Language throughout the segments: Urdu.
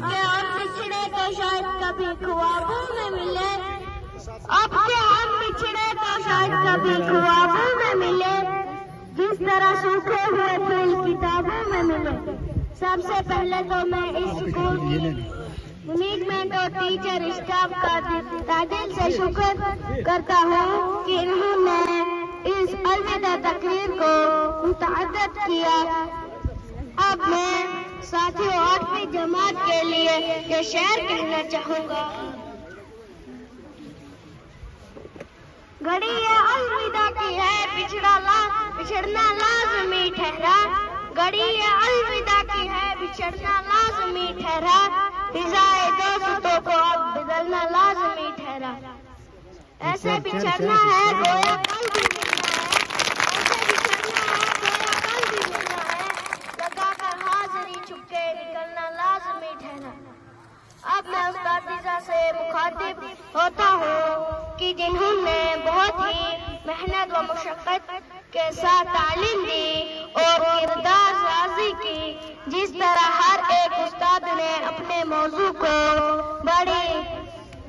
کے ہم بچھڑے تو شاید کبھی خوابوں میں ملے، اب کے ہم بچھڑے تو شاید کبھی خوابوں میں ملے، جس طرح سوکھے ہوئے پھول کتابوں میں ملے۔ سب سے پہلے تو میں اس اسکول کی مینجمنٹ اور ٹیچر اسٹاف کا دل سے شکر کرتا ہوں کہ انہوں نے اس الوداع تقریر کو متعدد کیا۔ اب میں ساتھیوں 8ویں جماعت کے لیے یہ شعر کہنا چاہوں گا۔ گھڑی یہ الوداع کی ہے بچھڑنا لازمی ٹھہرا، گھڑی یہ الوداع کی ہے بچھڑنا لازمی ٹھہرا، فضائے دوستوں کو اب بدلنا لازمی ٹھہرا۔ ایسے بچھڑنا ہے گویا کل بھی ملنا ہے، ایسے بچھڑنا ہے گویا کل بھی ملنا ہے، لگا کر حاضری چھپ کے نکلنا لازمی ٹھہرا۔ اب میں اساتذہ سے مخاطب ہوتا ہوں کہ جنہوں نے بہت ہی محنت و مشقت کے ساتھ تعلیم دی اور کردار سازی کی، جس طرح ہر ایک استاد نے اپنے موضوع کو بڑی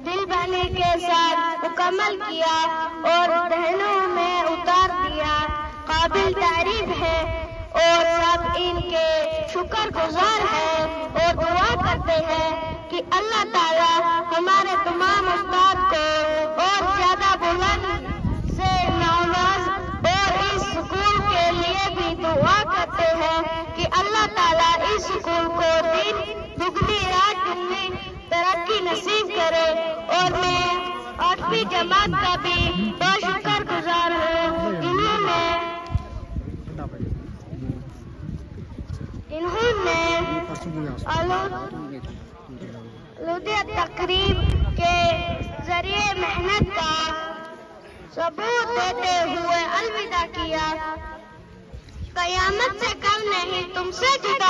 دل بانی کے ساتھ مکمل کیا اور ذہنوں میں اتار دیا، قابل تعریف ہے اور سب ان کے شکر گزار ہیں اور دعا کرتے ہیں کہ اللہ تعالیٰ ہمارے تمام استاد کو اور زیادہ بلند سے نواز، اور اس اسکول کے لیے بھی دعا کرتے ہیں کہ اللہ تعالیٰ اس اسکول کو دگنی رات دگنی ترقی نصیب کرے۔ اور میں 8ویں جماعت کا بھی بہت شکر گزار ہوں، انہوں نے الوداع تقریب کے ذریعے محنت کا ثبوت دیتے ہوئے الوداع کیا۔ قیامت سے کم نہیں تم سے جدا